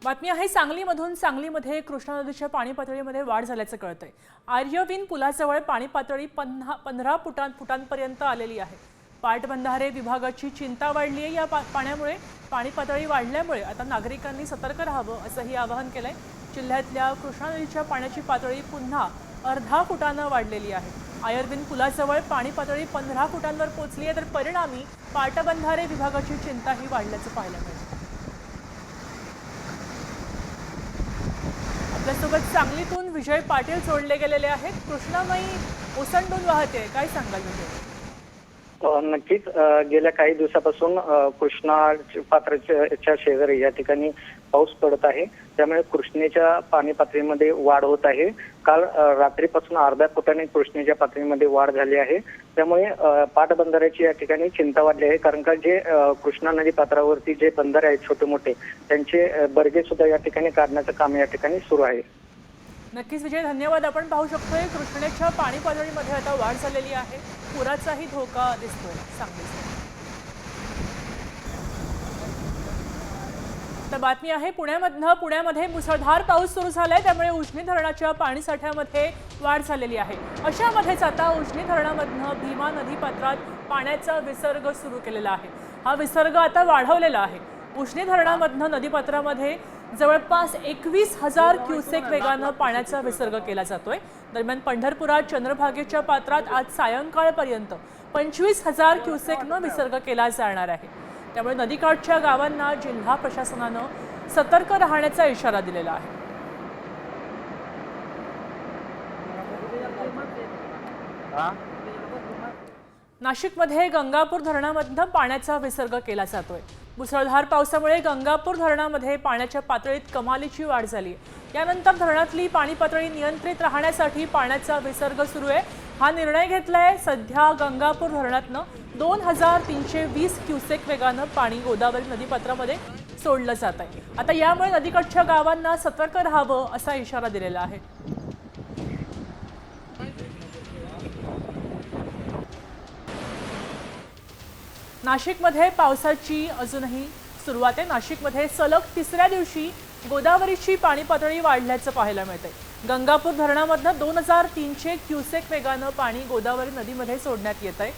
बातमी आहे सांगलीमधून। सांगलीमध्ये कृष्णा नदीच्या पाणी पातळीमध्ये वाढ झाल्याचं कळतंय। आर्यविन पुलाजवळ पाणी पातळी 15 फुटांपर्यंत आलेली आहे। पाटबंधारे विभागाची चिंता वाढली आहे। या पाण्यामुळे पाणी पातळी वाढल्यामुळे आता नागरिकांनी सतर्क राहावं असंही आवाहन केलंय। जिल्ह्यातल्या कृष्णा नदीच्या पाण्याची पातळी पुन्हा अर्धा फुटानं वाढलेली आहे। आयर्विन पुलाजवळ पाणी पातळी 15 फुटांवर पोहोचली आहे, तर परिणामी पाटबंधारे विभागाची चिंताही वाढल्याचं पाहायला मिळतं। आपल्यासोबत सांगलीतून विजय पाटील जोडले गेलेले आहेत। कृष्णामाई ओसंडून वाहते, काय सांगाल विजय? नक्कीच गेल्या काही दिवसापासून कृष्णा पात्राच्या शेजारी या ठिकाणी पाऊस पडत आहे, त्यामुळे कृष्णेच्या पाणी पातळीमध्ये वाढ होत आहे। काल रात्रीपासून अर्ध्या फुटाने कृष्णेच्या पातळीमध्ये वाढ झाली आहे, त्यामुळे पाटबंधाऱ्याची या ठिकाणी चिंता वाढली आहे। कारण का जे कृष्णा नदी पात्रावरती जे बंधारे आहेत छोटे मोठे, त्यांचे बर्गे सुद्धा या ठिकाणी काढण्याचं काम या ठिकाणी सुरू आहे। नक्कीच विजय, धन्यवाद। आपण पाहू शकतोय कृष्णेच्या पाणी पातळीमध्ये आता वाढ झालेली आहे। पुराचाही धोका दिसतोय सांगलीत। तर बातमी आहे पुण्यामध्ये मुसळधार पाऊस सुरू झालाय, त्यामुळे उजनी धरणाच्या पाणीसाठ्यामध्ये वाढ झालेली आहे। अशामध्येच आता उजनी धरणामधनं भीमा नदी पात्रात पाण्याचा विसर्ग सुरू केलेला आहे। हा विसर्ग आता वाढवलेला आहे। उजनी धरणामधनं नदीपात्रामध्ये जवळपास 21,000 क्युसेक वेगानं पाण्याचा विसर्ग केला जातोय। दरम्यान पंढरपुरात चंद्रभागेच्या पात्रात आज सायंकाळपर्यंत 25,000 क्युसेकनं विसर्ग केला जाणार आहे। त्यामुळे नदीकाठच्या गावांना जिल्हा प्रशासनानं सतर्क राहण्याचा इशारा दिलेला आहे। नाशिकमध्ये गंगापूर धरणामधनं पाण्याचा विसर्ग केला जातोय। मुसळधार पावसामुळे गंगापूर धरणामध्ये पाण्याच्या पातळीत कमालीची वाढ झाली आहे। यानंतर धरणातली पाणी पातळी नियंत्रित राहण्यासाठी पाण्याचा विसर्ग सुरू आहे। हा निर्णय घेतलाय। सध्या गंगापूर धरणातनं 2,320 क्युसेक वेगानं पाणी गोदावरी नदीपात्रामध्ये सोडलं जात आहे। आता यामुळे नदीकाठच्या गावांना सतर्क राहावं असा इशारा दिलेला आहे। नाशिकमध्ये पावसाची अजूनही सुरुवात आहे। नाशिकमध्ये सलग तिसऱ्या दिवशी गोदावरीची पाणी पातळी वाढल्याचं पाहायला मिळतंय। गंगापूर धरणामधनं 2,300 क्युसेक वेगानं पाणी गोदावरी नदीमध्ये सोडण्यात येत आहे।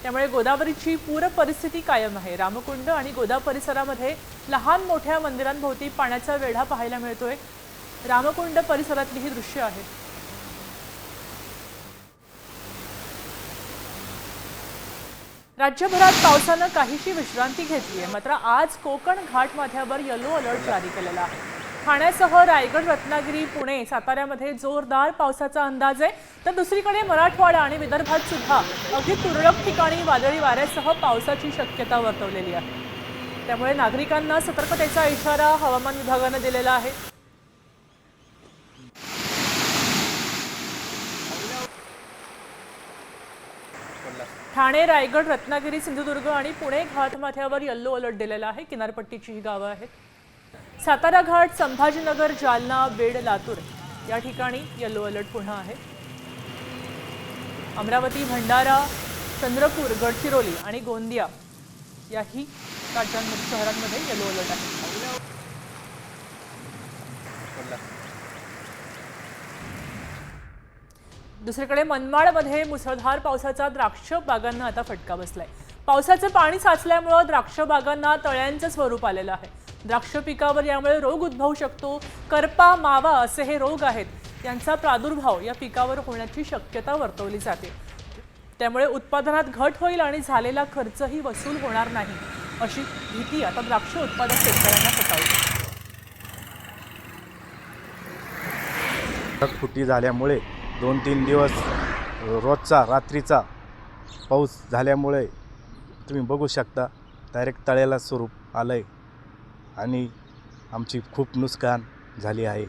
त्यामुळे गोदावरीची पूर परिस्थिती कायम आहे। रामकुंड आणि गोदा परिसरामध्ये लहान मोठ्या मंदिरांभोवती पाण्याचा वेढा पाहायला मिळतोय। रामकुंड परिसरातली ही दृश्य आहेत। राज्यभरात पावसानं काहीशी विश्रांती घेतली आहे, मात्र आज कोकण घाटमाथ्यावर येलो अलर्ट जारी केलेला आहे। ठाण्यासह रायगड, रत्नागिरी, पुणे, साताऱ्यामध्ये जोरदार पावसाचा अंदाज आहे, तर दुसरीकडे मराठवाडा आणि विदर्भात सुद्धा अगदी तुरळक ठिकाणी वादळी वाऱ्यासह पावसाची शक्यता वर्तवलेली आहे। त्यामुळे नागरिकांना सतर्कतेचा इशारा हवामान विभागानं दिलेला आहे। ठाणे, रायगड, रत्नागिरी, सिंधुदुर्ग आणि पुणे घाटमाथ्यावर येलो अलर्ट दिलेला आहे। किनारपट्टीची ही गावं आहेत। सातारा घाट, संभाजीनगर, जालना, बीड, लातूर या ठिकाणी येलो अलर्ट पुन्हा आहे। अमरावती, भंडारा, चंद्रपूर, गडचिरोली आणि गोंदिया याही शहरांमध्ये येलो अलर्ट आहे। दुसरीकडे मनमाडमध्ये मुसळधार पावसाचा द्राक्ष बागांना आता फटका बसलाय। पावसाचं पाणी साचल्यामुळे द्राक्ष बागांना तळ्यांचं स्वरूप आलेलं आहे। द्राक्ष पिकावर यामुळे रोग उद्भवू शकतो। करपा, मावा असे हे रोग आहेत, यांचा प्रादुर्भाव या पिकावर होण्याची शक्यता वर्तवली जाते। त्यामुळे उत्पादनात घट होईल आणि झालेला खर्चही वसूल होणार नाही, अशी भीती आता द्राक्ष उत्पादक शेतकऱ्यांना सतावते। ढगफुटी झाल्यामुळे 2-3 दिवस रोजचा रात्रीचा पाऊस झाल्यामुळे तुम्ही बघू शकता डायरेक्ट तळ्याला स्वरूप आलं आहे आणि आमची खूप नुकसान झाली आहे।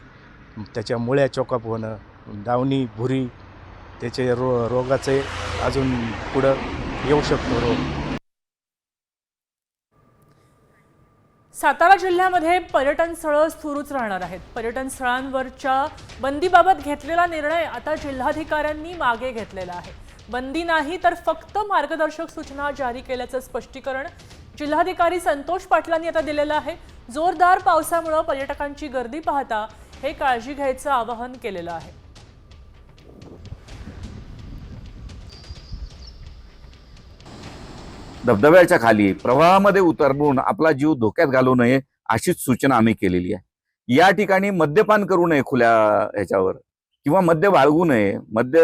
त्याच्या मुळ्या चोकअप होणं, डावणी, भुरी, त्याचे रोगाचे अजून पुढं येऊ शकतो रोग। सातारा जिल्ह्यामध्ये पर्यटन स्थळं सुरूच राहणार आहेत। पर्यटन स्थळांवरच्या बंदीबाबत घेतलेला निर्णय आता जिल्हाधिकाऱ्यांनी मागे घेतलेला आहे। बंदी नाही तर फक्त मार्गदर्शक सूचना जारी केल्याचं स्पष्टीकरण जिल्हाधिकारी संतोष पाटलांनी आता दिलेलं आहे। जोरदार पावसामुळे पर्यटकांची गर्दी पाहता हे काळजी घ्यायचं आवाहन केलेलं आहे. धबधब्याच्या खाली प्रवाहामध्ये उतरून आपला जीव धोक्यात घालू नये अशीच सूचना आम्ही केलेली आहे. या ठिकाणी मद्यपान करू नये खुल्या ह्याच्यावर, किंवा मद्य बाळगू नये, मद्य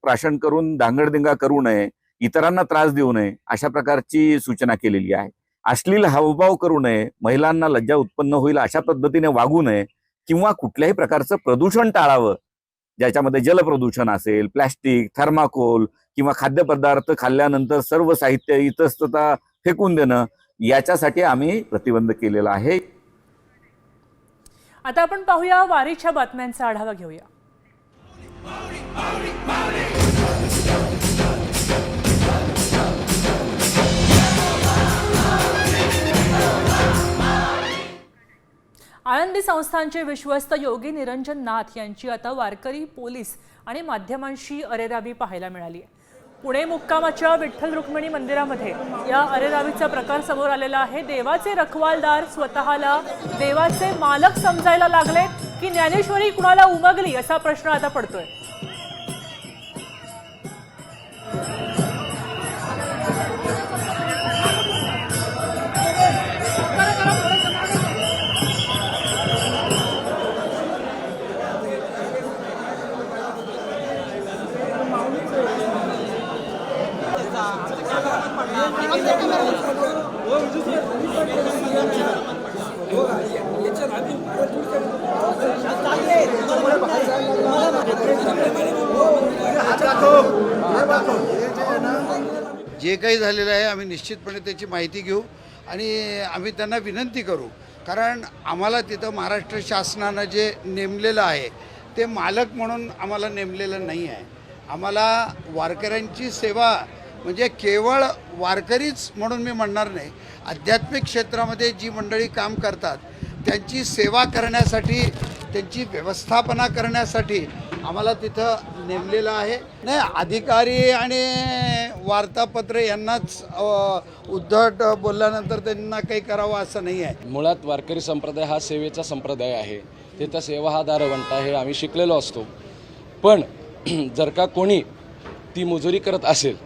प्राशन करून धांगडधिंगा करू नये, इतरांना त्रास देऊ नये अशा प्रकारची सूचना केलेली आहे. अश्लील हावभाव करू नये, महिलांना लज्जा उत्पन्न होईल अशा पद्धतीने वागू नये, किंवा कुठल्याही प्रकारचं प्रदूषण टाळावं, ज्याच्यामध्ये जलप्रदूषण असेल, प्लॅस्टिक, थर्माकोल किंवा खाद्यपदार्थ खाल्ल्यानंतर सर्व साहित्य इतस्ततः फेकून देणं, याच्यासाठी आम्ही प्रतिबंध केलेला आहे. आता आपण पाहूया वारीच्या बातम्यांचा आढावा घेऊया. आळंदी संस्थानचे विश्वस्त योगी निरंजन नाथ यांची आता वारकरी, पोलीस आणि माध्यमांशी अरेरावी पाहायला मिळाली आहे. पुणे मुक्कामाच्या विठ्ठल रुक्मिणी मंदिरामध्ये या अरेरावीचा प्रकार समोर आलेला आहे. देवाचे रखवालदार स्वतःला देवाचे मालक समजायला लागले की ज्ञानेश्वरी कुणाला उमगली असा प्रश्न आता पडतोय. जे काही झालेलं आहे आम्ही निश्चितपणे त्याची माहिती घेऊ आणि आम्ही त्यांना विनंती करू, कारण आम्हाला तिथं महाराष्ट्र शासनानं जे नेमलेलं आहे ते मालक म्हणून आम्हाला नेमलेलं नाही आहे. आम्हाला वारकऱ्यांची सेवा म्हणजे केवळ वारकरीच म्हणून मी म्हणणार नाही, आध्यात्मिक क्षेत्रामध्ये जी मंडळी काम करतात त्यांची सेवा करण्यासाठी, त्यांची व्यवस्थापना करण्यासाठी आम्हाला तिथं नेमलेलं आहे. नाही, अधिकारी आणि वार्तापत्र यांनाच उद्धट बोलल्यानंतर त्यांना काही करावं असं नाही आहे. मुळात वारकरी संप्रदाय हा सेवेचा संप्रदाय आहे. तिथं सेवा हा दारवंटा हे आम्ही शिकलेलो असतो. पण जर का कोणी ती मुजुरी करत असेल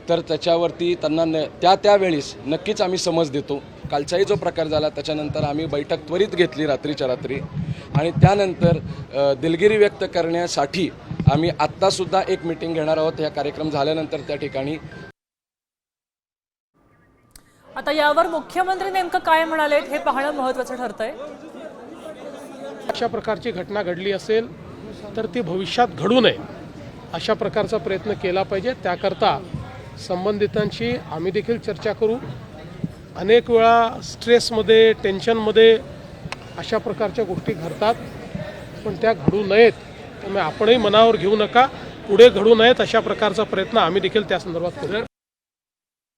तर त्याच्यावरती त्यांना त्यावेळेस नक्कीच आम्ही समज देतो. कालचाही जो प्रकार झाला त्याच्यानंतर आम्ही बैठक त्वरित घेतली रात्रीच्या रात्री, आणि त्यानंतर दिलगिरी व्यक्त करण्यासाठी आम्ही आत्तासुद्धा एक मीटिंग घेणार आहोत. हा कार्यक्रम झाल्यानंतर त्या ठिकाणी आता यावर मुख्यमंत्री नेमकं काय म्हणालेत हे पाहणं महत्त्वाचं ठरतंय. अशा प्रकारची घटना घडली असेल तर ती भविष्यात घडू नये अशा प्रकारचा प्रयत्न केला पाहिजे. त्याकरता संबंधितांशी आम्ही देखील चर्चा करू. अनेक वेळा स्ट्रेसमध्ये, टेन्शनमध्ये अशा प्रकारच्या गोष्टी घडतात, पण त्या घडू नयेत. त्यामुळे आपणही मनावर घेऊ नका, पुढे घडू नयेत अशा प्रकारचा प्रयत्न आम्ही देखील त्या संदर्भात करू.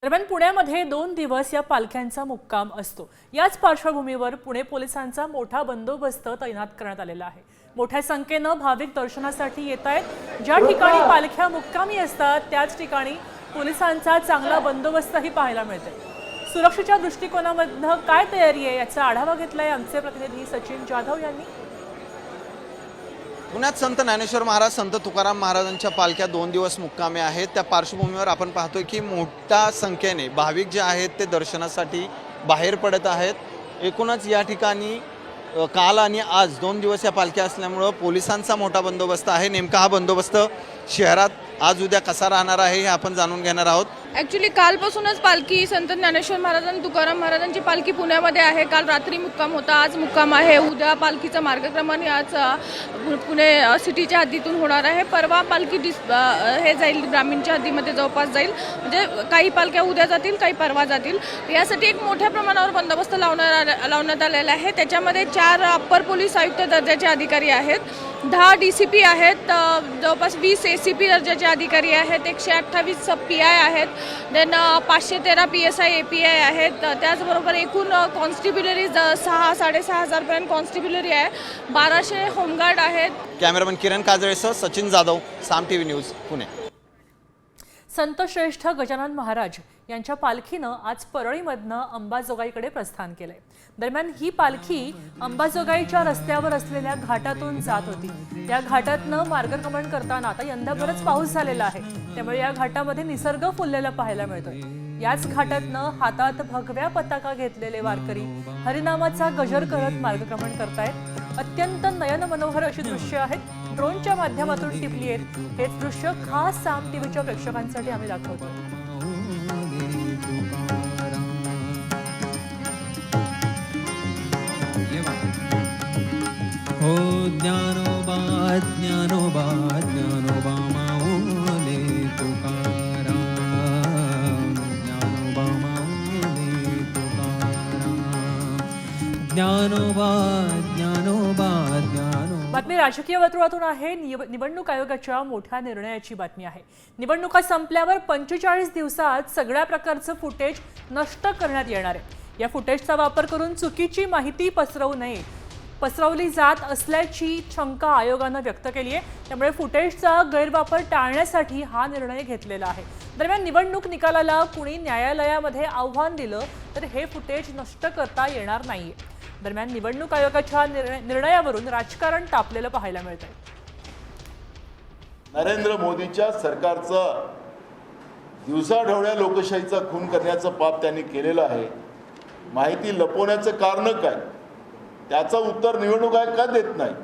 दरम्यान पुण्यामध्ये 2 दिवस या पालख्यांचा मुक्काम असतो. याच पार्श्वभूमीवर पुणे पोलिसांचा मोठा बंदोबस्त तैनात करण्यात आलेला आहे. मोठ्या संख्येनं भाविक दर्शनासाठी येत आहेत. ज्या ठिकाणी पालख्या मुक्कामी असतात त्याच ठिकाणी पोलिसांचा चांगला बंदोबस्तही पाहायला मिळते. सुरक्षेच्या दृष्टिकोनामधनं काय तयारी आहे याचा आढावा घेतलाय आमचे प्रतिनिधी सचिन जाधव यांनी. पुण्यात संत ज्ञानेश्वर महाराज, संत तुकाराम महाराजांच्या पालख्या 2 दिवस मुक्कामे आहेत. त्या पार्श्वभूमीवर आपण पाहतोय की मोठ्या संख्येने भाविक जे आहेत ते दर्शनासाठी बाहेर पडत आहेत. एकूणच या ठिकाणी काल आणि आज 2 दिवस या पालख्या असल्यामुळं पोलिसांचा मोठा बंदोबस्त आहे. नेमका हा बंदोबस्त शहरात आज उद्या कसा राहणार आहे हे आपण जाणून घेणार आहोत. ॲक्च्युली कालपासूनच पालखी संत ज्ञानेश्वर महाराज आणि तुकाराम महाराजांची पालखी पुण्यामध्ये आहे. काल रात्री मुक्काम होता, आज मुक्काम आहे. उद्या पालखीचा मार्गक्रमण आज पुणे सिटीच्या हद्दीतून होणार आहे. परवा पालखी हे जाईल ग्रामीणच्या हद्दीमध्ये जवळपास जाईल. म्हणजे काही पालख्या उद्या जातील, काही परवा जातील. यासाठी एक मोठ्या प्रमाणावर बंदोबस्त लावण्यात आलेला आहे. त्याच्यामध्ये 4 अप्पर पोलीस आयुक्त दर्जाचे अधिकारी आहेत, 10 DCP आहेत, जवळपास 20 ACP दर्जाचे अधिकारी आहेत, 128 PI आहेत, देन 513 PSI API आहेत. त्याचबरोबर एकूण कॉन्स्टिब्युलरी 6,000-6,500 पर्यंत कॉन्स्टिब्युलरी आहे. 1200 होमगार्ड आहेत. कॅमेरामन किरण काजळेसह सचिन जाधव, साम TV न्यूज, पुणे. संतश्रेष्ठ गजानन महाराज यांच्या पालखीनं आज परळीमधनं अंबाजोगाईकडे प्रस्थान केलंय। दरम्यान ही पालखी अंबाजोगाईच्या रस्त्यावर असलेल्या घाटातून जात होती। या घाटातनं मार्गक्रमण करताना आता यंदा बरंच पाऊस झालेला आहे, त्यामुळे या घाटामध्ये निसर्ग फुललेला पाहायला मिळतोय। याच घाटातनं हातात भगव्या पताका घेतलेले वारकरी हरिनामाचा गजर करत मार्गक्रमण करतायत। अत्यंत नयन मनोहर अशी दृश्य आहेत, ड्रोनच्या माध्यमातून टिपली आहेत। हे दृश्य खास साम टीव्हीच्या प्रेक्षकांसाठी आम्ही दाखवतो। हो ज्ञानोबा ज्ञानोबा ज्ञानोबा माऊली तुकाराम, ज्ञानोबा माऊली तुकाराम, ज्ञानोबा ज्ञानोबा ज्ञानोबा। बातमी राजकीय वर्तुळातून आहे। निवडणूक आयोगाच्या मोठ्या निर्णयाची बातमी आहे। निवडणुका संपल्यावर 45 दिवसात सगळ्या प्रकारचं फुटेज नष्ट करण्यात येणार आहे। या फुटेजचा वापर करून चुकीची माहिती पसरवली जात असल्याची शंका आयोगानं व्यक्त केली आहे। त्यामुळे फुटेजचा गैरवापर टाळण्यासाठी हा निर्णय घेतलेला आहे। दरम्यान निवडणूक निकालाला कुणी न्यायालयामध्ये आव्हान दिलं तर हे फुटेज नष्ट करता येणार नाहीये। दरम्यान निवडणूक आयोगाच्या निर्णयावरून राजकारण तापलेलं पाहायला मिळतंय। नरेंद्र मोदीच्या सरकारचं दिवसाढवळ्या लोकशाहीचा खून करण्याचं पाप त्यांनी केलेलं आहे। माहिती लपवण्याचं कारण काय, त्याचं उत्तर निवडणूक आयोग का देत नाही?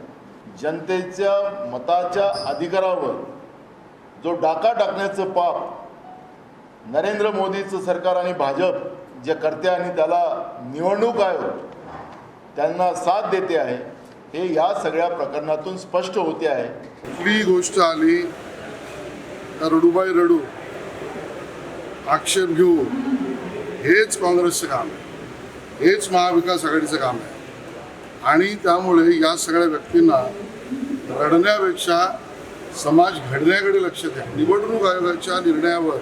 जनतेच्या मताच्या अधिकारावर जो डाका टाकण्याचं पाप नरेंद्र मोदीचं सरकार आणि भाजप जे करते आणि त्याला निवडणूक आयोग त्यांना साथ देते आहे, हे या सगळ्या प्रकरणातून स्पष्ट होते आहे। कुठलीही गोष्ट आली तर रडूबाई रडू, आक्षेप घेऊ, हेच काँग्रेसचं काम आहे, हेच महाविकास आघाडीचं काम आहे। आणि त्यामुळे या सगळ्या व्यक्तींना रडण्यापेक्षा समाज घडण्याकडे लक्ष द्या। निवडणूक आयोगाच्या निर्णयावर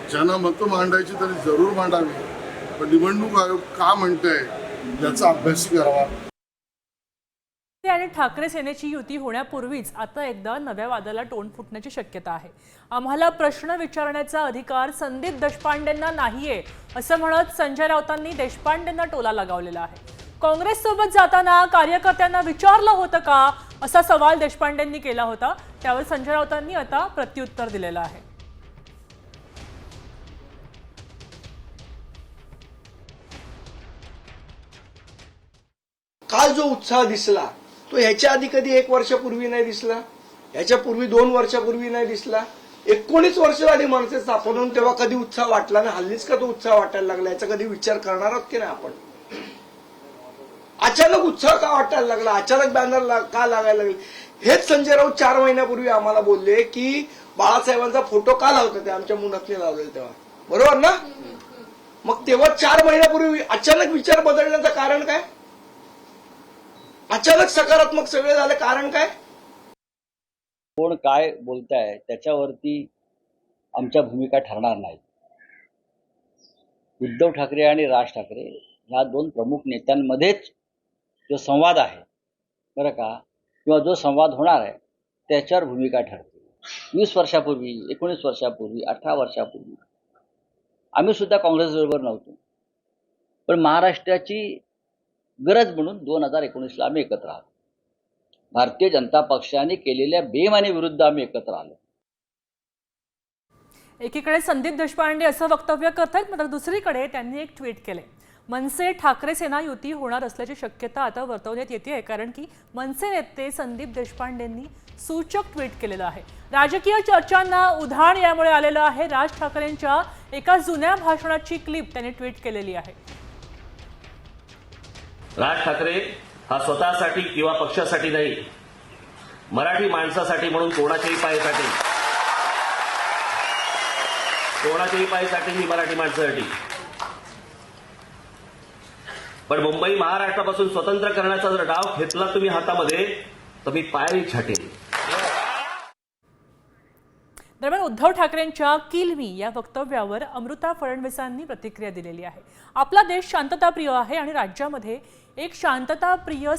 ज्यांना मतं मांडायची तरी जरूर मांडावी, पण निवडणूक आयोग का म्हणतंय याचा अभ्यास करावा। आणि ठाकरे सेनेची युती होण्यापूर्वीच आता एकदा नव्या वादाला तोंड फुटण्याची शक्यता आहे। आम्हाला प्रश्न विचारण्याचा अधिकार संदीप देशपांडेंना नाहीये असं म्हणत संजय राऊतांनी देशपांडेंना टोला लगावलेला आहे। काँग्रेस सोबत जाताना कार्यकर्त्यांना विचारलं होतं का असा सवाल देशपांडेंनी केला होता। त्यावर संजय राऊतांनी आता प्रत्युत्तर दिलेलं आहे। काल जो उत्साह दिसला तो ह्याच्या आधी कधी 1 वर्षापूर्वी नाही दिसला, ह्याच्या पूर्वी 2 वर्षापूर्वी नाही दिसला। 19 वर्ष झाली मनसे स्थापन, तेव्हा कधी उत्साह वाटला नाही। हल्लीच का तो उत्साह वाटायला लागला, याचा कधी विचार करणार आहोत की नाही आपण? अचानक उत्साह का वाटायला लागला, अचानक बॅनर का लागायला लागले? हेच संजय राऊत 4 महिन्यापूर्वी आम्हाला बोलले की बाळासाहेबांचा फोटो का लावतात, ते आमच्या मुनातने लावलेले तेव्हा, बरोबर ना? मग तेव्हा 4 महिन्यापूर्वी अचानक विचार बदलण्याचं कारण काय? अचानक सकारात्मक सगळे झाले, कारण काय? कोण काय बोलताय त्याच्यावरती आमच्या भूमिका ठरणार नाही। उद्धव ठाकरे आणि राज ठाकरे ह्या 2 प्रमुख नेत्यांमध्येच जो संवाद आहे बरं का, किंवा जो संवाद होणार आहे त्याच्यावर भूमिका ठरते। 20 वर्षापूर्वी, 19 वर्षापूर्वी, 18 वर्षापूर्वी आम्ही सुद्धा काँग्रेसबरोबर नव्हतो, पण महाराष्ट्राची गरज म्हणून 2019ला आम्ही एकत्र आलो। भारतीय जनता पक्षाने केलेल्या बेईमानी विरुद्ध आम्ही एकत्र आलो। एकीकडे संदीप देशपांडे असं वक्तव्य करतायत, मात्र दुसरीकडे त्यांनी एक ट्विट केले। मनसे ठाकरे सेना युती होणार असल्याची शक्यता आता वर्तवण्यात येते, कारण की मनसे नेते संदीप देशपांडेंनी सूचक ट्विट केलेलं आहे। राजकीय चर्चांना उधाण यामुळे आलेलं आहे। राज ठाकरेंच्या एका जुन्या भाषणाची क्लिप त्यांनी ट्विट केलेली आहे। राज ठाकरे हा स्वतःसाठी किंवा पक्षासाठी नाही, मराठी माणसासाठी म्हणून कोणाच्याही पायासाठी मी मराठी माणसासाठी, पण मुंबई महाराष्ट्रापासून स्वतंत्र करण्याचा जर डाव घेतला तुम्ही हातामध्ये तर मी पायही छाटेन। दरम्यान उद्धव ठाकरेंच्या किल मी या वक्तव्यावर अमृता फडणवीसांनी प्रतिक्रिया दिलेली आहे। आपला देश शांतताप्रिय आहे आणि राज्यामध्ये एक शांतताप्रिय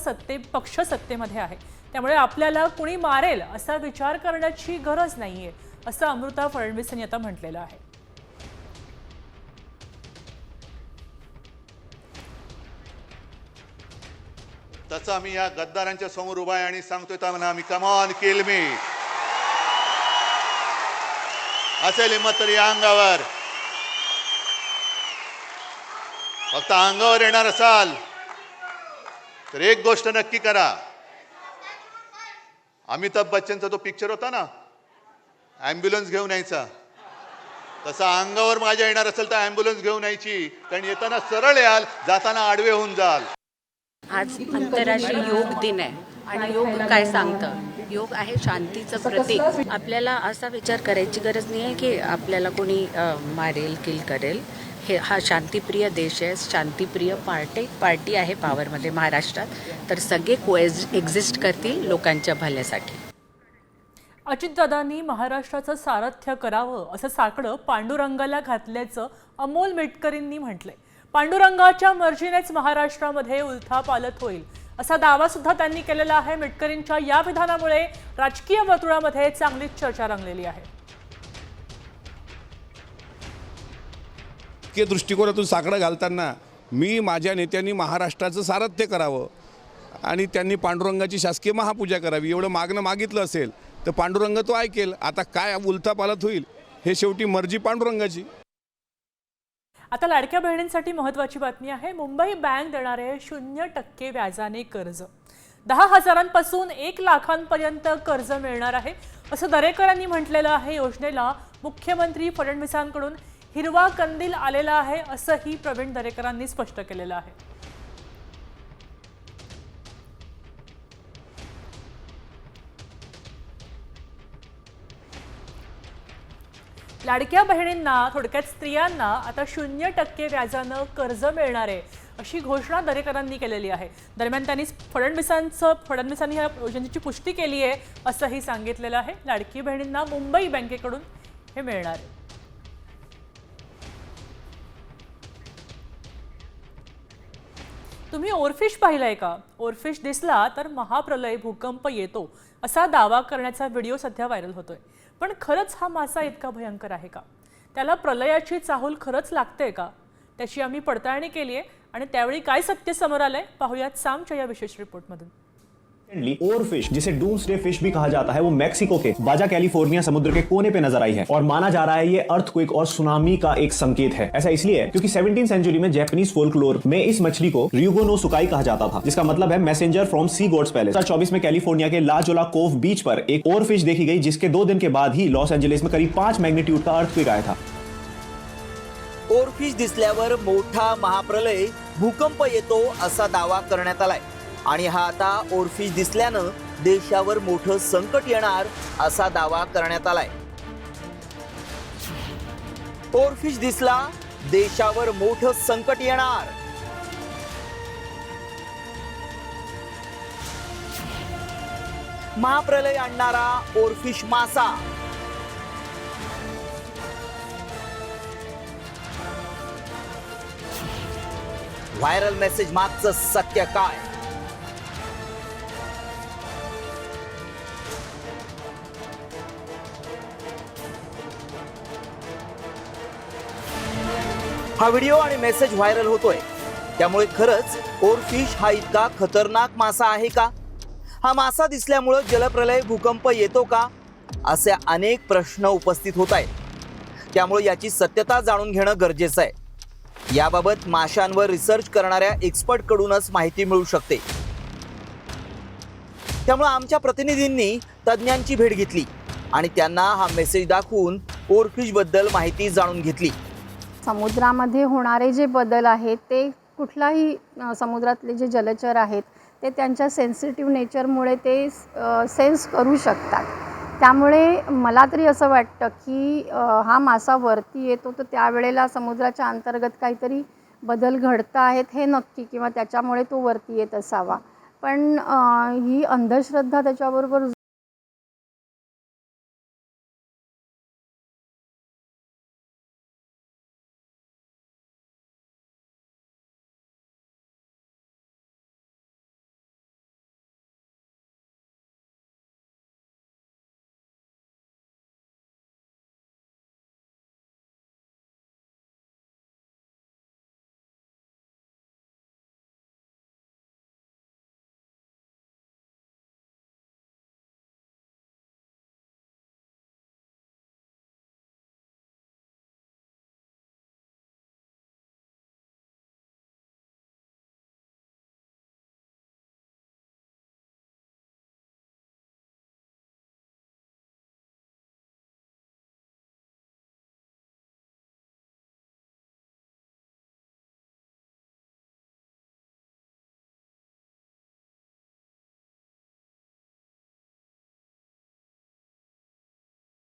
पक्ष सत्तेमध्ये आहे, त्यामुळे आपल्याला कुणी मारेल असा विचार करण्याची गरज नाहीये। असं अमृता फडणवीस यांनी आता म्हटलेलं आहे. तसं आम्ही या गद्दारांच्या समोर उभा आहे आणि सांगतोय त्यांना आम्ही कमॉन किल मी असेल हिंमत तरी या अंगावर, फक्त अंगावर येणार असाल तर एक गोष्ट नक्की करा. अमिताभ बच्चनचा तो पिक्चर होता ना, ॲम्ब्युलन्स घेऊन यायचा, तसा अंगावर माझ्या येणार असेल तर ॲम्ब्युलन्स घेऊन यायची. कारण येताना सरळ याल, जाताना आडवे होऊन जाल. आज आंतरराष्ट्रीय योग दिन आहे आणि योग काय सांगतं? योग आहे शांतीचं प्रतीक. आपल्याला असा विचार करायची गरज नाही आहे की आपल्याला कोणी मारेल किल करेल. हा शांतिप्रिय देश आहे, शांतिप्रिय पार्टी आहे पॉवरमध्ये महाराष्ट्रात. तर सगळे एक्झिस्ट करतील लोकांच्या भल्यासाठी. अजितदादांनी महाराष्ट्राचं सारथ्य करावं असं साकडं पांडुरंगाला घातल्याचं अमोल मिटकरींनी म्हटलंय. पांडुरंगाच्या मर्जीनेच महाराष्ट्रामध्ये उलथापालथ होईल असा दावा सुद्धा त्यांनी केलेला आहे. मिटकरींच्या या विधानामुळे राजकीय वर्तुळामध्ये चांगलीच चर्चा रंगलेली आहे. राजकीय दृष्टिकोनातून साकडं घालताना मी माझ्या नेत्यांनी महाराष्ट्राचं सारथ्य करावं आणि त्यांनी पांडुरंगाची शासकीय महापूजा करावी एवढं मागणं मागितलं असेल तर पांडुरंग तो ऐकेल. आता काय उलथापालथ होईल हे शेवटी मर्जी पांडुरंगाची. आता लाडक्या बहिणींसाठी महत्त्वाची बातमी आहे. मुंबई बँक देणारे 0% व्याजाने कर्ज 10,000पासून 1 लाखांपर्यंत कर्ज मिळणार आहे असं दरेकरांनी म्हटलेलं आहे. योजनेला मुख्यमंत्री फडणवीसांकडून हिरवा कंदील आलेला आहे असंही प्रवीण दरेकरांनी स्पष्ट केलेलं आहे. लाडक्या बहिणींना, थोडक्यात स्त्रियांना आता 0% व्याजानं कर्ज मिळणार आहे अशी घोषणा दरेकरांनी केलेली आहे. दरम्यान त्यांनी फडणवीसांनी या योजनेची पुष्टी केली आहे असंही सांगितलेलं आहे. लाडकी बहिणींना मुंबई बँकेकडून हे मिळणार आहे. तुम्ही ओरफिश पाहिलाय का? ओरफिश दिसला तर महाप्रलय, भूकंप येतो असा दावा करण्याचा व्हिडिओ सध्या व्हायरल होतोय. पण खरंच हा मासा इतका भयंकर आहे का? त्याला प्रलयाची चाहूल खरंच लागते का? त्याची आम्ही पडताळणी केली आहे आणि त्यावेळी काय सत्य समोर आलंय पाहूयात सामच्या या विशेष रिपोर्टमधून. ओरफिश, जिसे डूम्सडे फिश भी कहा जाता है, वो मेक्सिको के बाजा कैलिफोर्निया समुद्र के कोने पे नजर आई है और माना जा रहा है ये अर्थक्वेक और सुनामी का एक संकेत है. ऐसा इसलिए क्योंकि 17th सेंचुरी में जैपनीज फोल्कलोर में इस मछली को रियुगो नो सुकाई कहा जाता था, जिसका मतलब है messenger from sea god's palace. 2024 में कैलिफोर्निया के ला जोला कोव बीच पर एक ओरफिश देखी गई, जिसके 2 दिन के बाद ही लॉस एंजलिस में करीब 5 मैग्नीट्यूड का अर्थक्वेक आया था. ओरफिश दिसल्यावर मोठा महाप्रलय, भूकंप येतो असा दावा करण्यात आलाय आणि हा आता ओरफिश दिसल्यानं देशावर मोठं संकट येणार असा दावा करण्यात आलाय. ओरफिश दिसला, देशावर मोठं संकट येणार. महाप्रलय आणणारा ओरफिश मासा. व्हायरल मेसेज मागचं सत्य काय? हा व्हिडिओ आणि मेसेज व्हायरल होतोय, त्यामुळे खरंच ओरफिश हा इतका खतरनाक मासा आहे का? हा मासा दिसल्यामुळे जलप्रलय, भूकंप येतो का? असे अनेक प्रश्न उपस्थित होत आहेत. त्यामुळे याची सत्यता जाणून घेणं गरजेचं आहे. याबाबत माशांवर रिसर्च करणाऱ्या एक्सपर्ट कडूनच माहिती मिळू शकते. त्यामुळे आमच्या प्रतिनिधींनी तज्ञांची भेट घेतली आणि त्यांना हा मेसेज दाखवून ओरफिश बद्दल माहिती जाणून घेतली. समुद्रामध्ये होणारे जे बदल आहेत ते कुठलाही समुद्रातले जे जलचर आहेत ते त्यांच्या सेन्सिटिव्ह नेचरमुळे ते सेन्स करू शकतात. त्यामुळे मला तरी असं वाटतं की हा मासा वरती येतो तर त्यावेळेला समुद्राच्या अंतर्गत काहीतरी बदल घडत आहेत हे नक्की, किंवा त्याच्यामुळे तो वरती येत असावा. पण ही अंधश्रद्धा त्याच्याबरोबर